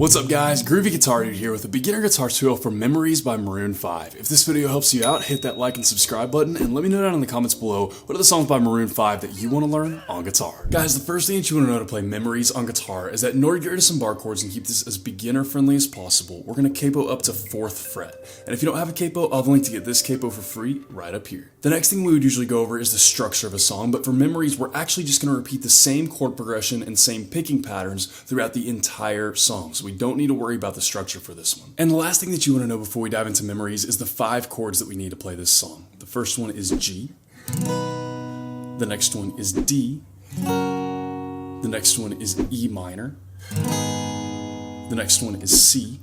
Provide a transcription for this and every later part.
What's up guys, Groovy Guitar Dude here with a beginner guitar tutorial for Memories by Maroon 5. If this video helps you out, hit that like and subscribe button and let me know down in the comments below what are the songs by Maroon 5 that you want to learn on guitar. Guys, the first thing that you want to know to play Memories on guitar is that in order to get rid of some bar chords and keep this as beginner friendly as possible, we're going to capo up to 4th fret. And if you don't have a capo, I'll have a link to get this capo for free right up here. The next thing we would usually go over is the structure of a song, but for Memories, we're actually just going to repeat the same chord progression and same picking patterns throughout the entire song. So we don't need to worry about the structure for this one. And the last thing that you want to know before we dive into Memories is the 5 chords that we need to play this song. The first one is G. The next one is D. The next one is E minor. The next one is C.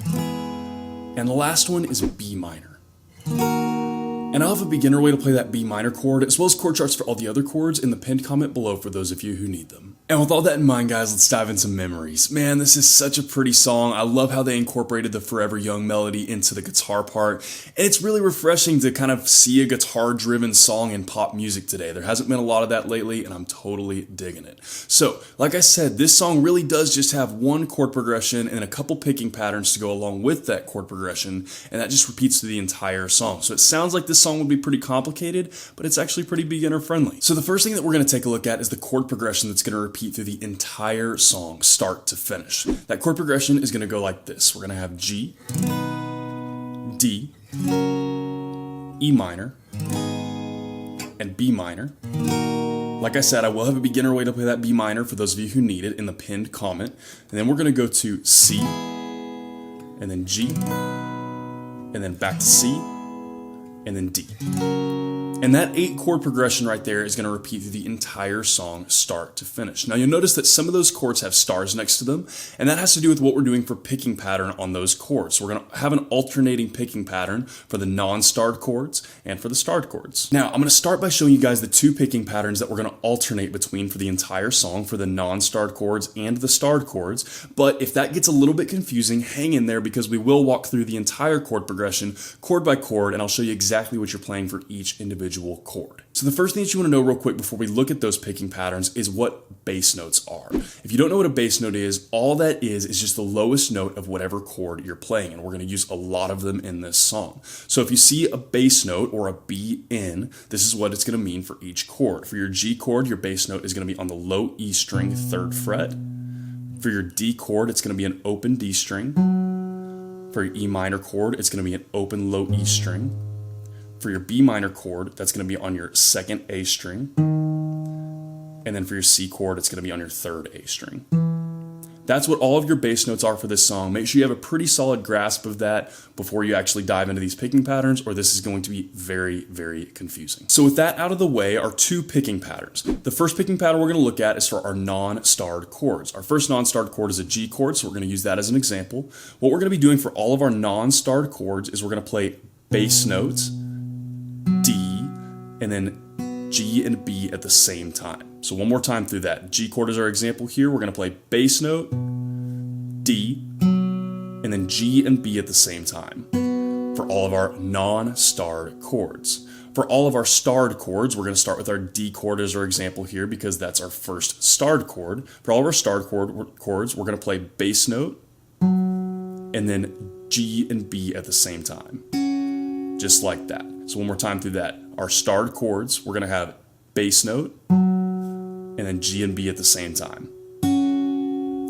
And the last one is B minor. And I'll have a beginner way to play that B minor chord, as well as chord charts for all the other chords in the pinned comment below for those of you who need them. And with all that in mind, guys, let's dive into Memories. Man, this is such a pretty song. I love how they incorporated the Forever Young melody into the guitar part. And it's really refreshing to kind of see a guitar-driven song in pop music today. There hasn't been a lot of that lately, and I'm totally digging it. So, like I said, this song really does just have one chord progression and a couple picking patterns to go along with that chord progression, and that just repeats through the entire song. So it sounds like this song would be pretty complicated, but it's actually pretty beginner-friendly. So the first thing that we're going to take a look at is the chord progression that's going to repeat through the entire song, start to finish. That chord progression is going to go like this. We're going to have G, D, E minor, and B minor. Like I said, I will have a beginner way to play that B minor for those of you who need it in the pinned comment. And then we're going to go to C, and then G, and then back to C, and then D. And that 8 chord progression right there is going to repeat through the entire song, start to finish. Now you'll notice that some of those chords have stars next to them, and that has to do with what we're doing for picking pattern on those chords. So we're going to have an alternating picking pattern for the non-starred chords and for the starred chords. Now I'm going to start by showing you guys the 2 picking patterns that we're going to alternate between for the entire song for the non-starred chords and the starred chords. But if that gets a little bit confusing, hang in there because we will walk through the entire chord progression chord by chord, and I'll show you exactly what you're playing for each individual chord. So the first thing that you want to know real quick before we look at those picking patterns is what bass notes are. If you don't know what a bass note is, all that is just the lowest note of whatever chord you're playing, and we're going to use a lot of them in this song. So if you see a bass note or a B in, this is what it's going to mean for each chord. For your G chord, your bass note is going to be on the low E string 3rd fret. For your D chord, it's going to be an open D string. For your E minor chord, it's going to be an open low E string. For your B minor chord, that's going to be on your 2nd A string. And then for your C chord, it's going to be on your 3rd A string. That's what all of your bass notes are for this song. Make sure you have a pretty solid grasp of that before you actually dive into these picking patterns, or this is going to be very, very confusing. So with that out of the way are 2 picking patterns. The first picking pattern we're going to look at is for our non-starred chords. Our first non-starred chord is a G chord, so we're going to use that as an example. What we're going to be doing for all of our non-starred chords is we're going to play bass notes, D, and then G and B at the same time. So one more time through that. G chord is our example here. We're going to play bass note, D, and then G and B at the same time for all of our non-starred chords. For all of our starred chords, we're going to start with our D chord as our example here because that's our first starred chord. For all of our starred chords, we're going to play bass note and then G and B at the same time. Just like that. So one more time through that. Our starred chords, we're going to have bass note and then G and B at the same time.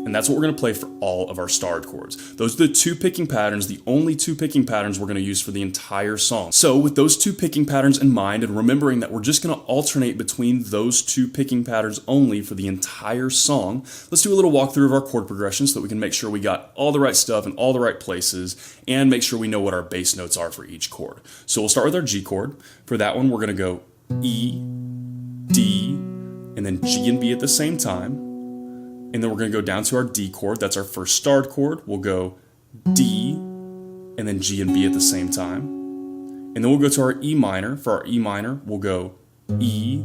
And that's what we're going to play for all of our starred chords. Those are the 2 picking patterns, the only 2 picking patterns we're going to use for the entire song. So with those 2 picking patterns in mind and remembering that we're just going to alternate between those 2 picking patterns only for the entire song, let's do a little walkthrough of our chord progression so that we can make sure we got all the right stuff in all the right places and make sure we know what our bass notes are for each chord. So we'll start with our G chord. For that one, we're going to go E, D, and then G and B at the same time. And then we're going to go down to our D chord. That's our first starred chord. We'll go D, and then G and B at the same time. And then we'll go to our E minor. For our E minor, we'll go E,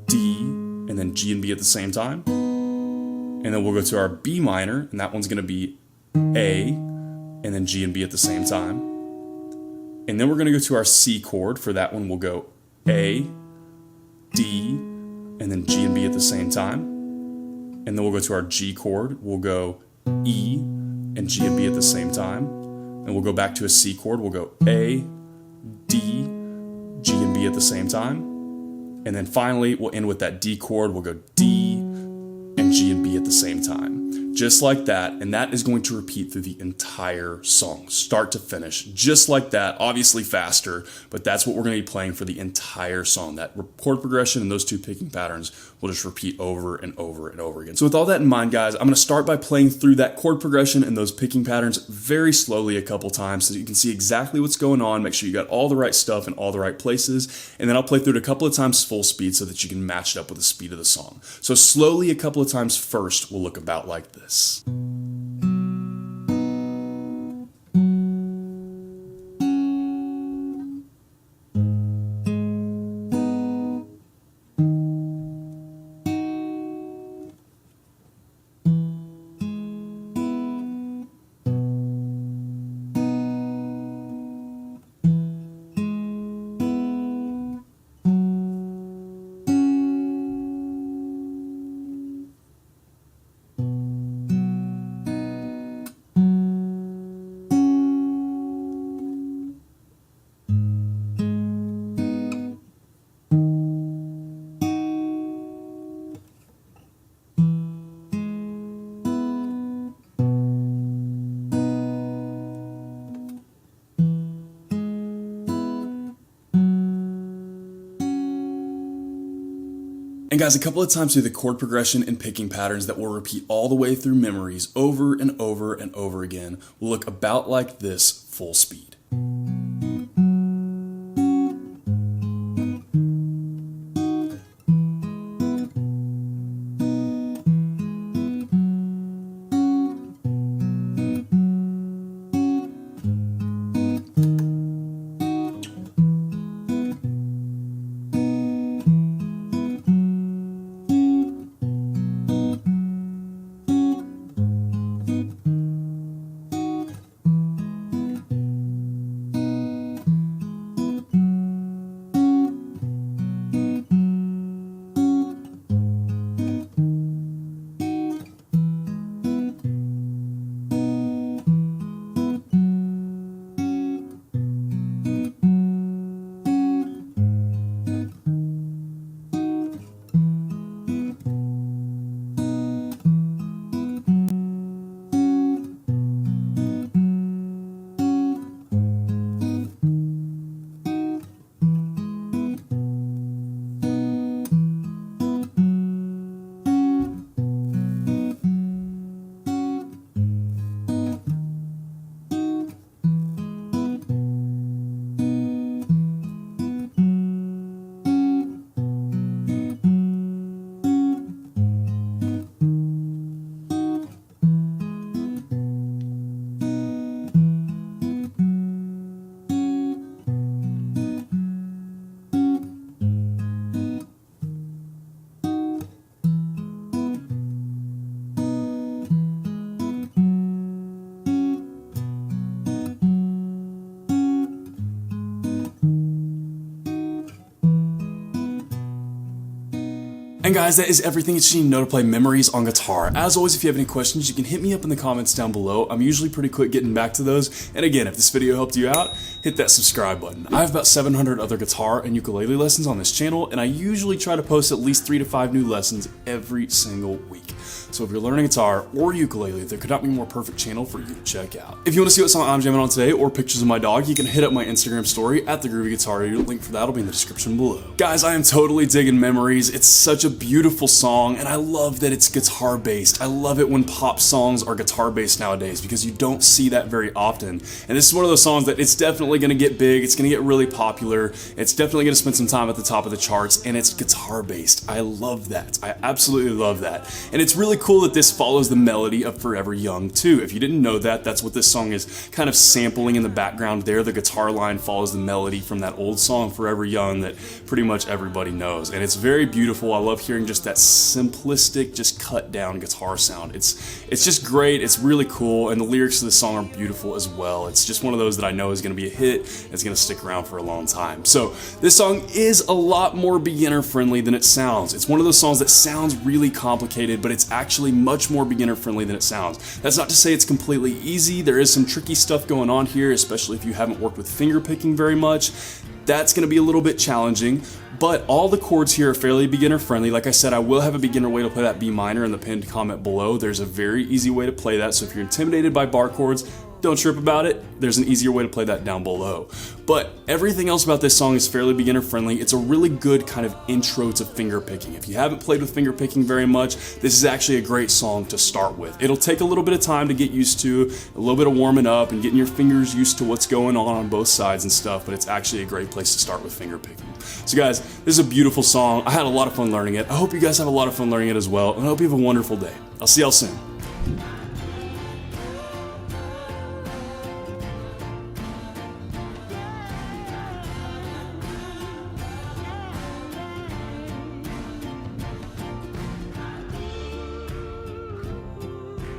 D, and then G and B at the same time. And then we'll go to our B minor, and that one's going to be A, and then G and B at the same time. And then we're going to go to our C chord. For that one, we'll go A, D, and then G and B at the same time. And then we'll go to our G chord. We'll go E, and G and B at the same time. And we'll go back to a C chord. We'll go A, D, G and B at the same time. And then finally, we'll end with that D chord. We'll go D and G and B at the same time. Just like that, and that is going to repeat through the entire song, start to finish, just like that, obviously faster, but that's what we're going to be playing for the entire song. That chord progression and those two picking patterns will just repeat over and over and over again. So with all that in mind, guys, I'm going to start by playing through that chord progression and those picking patterns very slowly a couple times so that you can see exactly what's going on, make sure you got all the right stuff in all the right places, and then I'll play through it a couple of times full speed so that you can match it up with the speed of the song. So slowly a couple of times first will look about like this. And guys, a couple of times through the chord progression and picking patterns that will repeat all the way through Memories over and over and over again will look about like this full speed. And guys, that is everything that you need to know to play Memories on guitar. As always, if you have any questions, you can hit me up in the comments down below. I'm usually pretty quick getting back to those. And again, if this video helped you out, hit that subscribe button. I have about 700 other guitar and ukulele lessons on this channel, and I usually try to post at least 3 to 5 new lessons every single week. So if you're learning guitar or ukulele, there could not be a more perfect channel for you to check out. If you want to see what song I'm jamming on today or pictures of my dog, you can hit up my Instagram story at The Groovy Guitar. Your link for that will be in the description below. Guys, I am totally digging Memories. It's such a beautiful song, and I love that it's guitar based. I love it when pop songs are guitar based nowadays because you don't see that very often. And this is one of those songs that it's definitely going to get big. It's going to get really popular. It's definitely going to spend some time at the top of the charts, and it's guitar based. I love that. I absolutely love that. And it's really cool that this follows the melody of Forever Young too. If you didn't know that, that's what this song is kind of sampling in the background there. The guitar line follows the melody from that old song Forever Young that pretty much everybody knows. And it's very beautiful. I love hearing just that simplistic, just cut down guitar sound. It's just great. It's really cool. And the lyrics of the song are beautiful as well. It's just one of those that I know is going to be a hit. It's going to stick around for a long time. So this song is a lot more beginner friendly than it sounds. It's one of those songs that sounds really complicated, but it's it's actually much more beginner friendly than it sounds. That's not to say it's completely easy. There is some tricky stuff going on here, especially if you haven't worked with finger picking very much. That's going to be a little bit challenging, but all the chords here are fairly beginner friendly. Like I said, I will have a beginner way to play that B minor in the pinned comment below. There's a very easy way to play that, so if you're intimidated by bar chords, don't trip about it. There's an easier way to play that down below. But everything else about this song is fairly beginner friendly. It's a really good kind of intro to finger picking. If you haven't played with finger picking very much, this is actually a great song to start with. It'll take a little bit of time to get used to, a little bit of warming up and getting your fingers used to what's going on both sides and stuff, but it's actually a great place to start with finger picking. So guys, this is a beautiful song. I had a lot of fun learning it. I hope you guys have a lot of fun learning it as well, and I hope you have a wonderful day. I'll see y'all soon.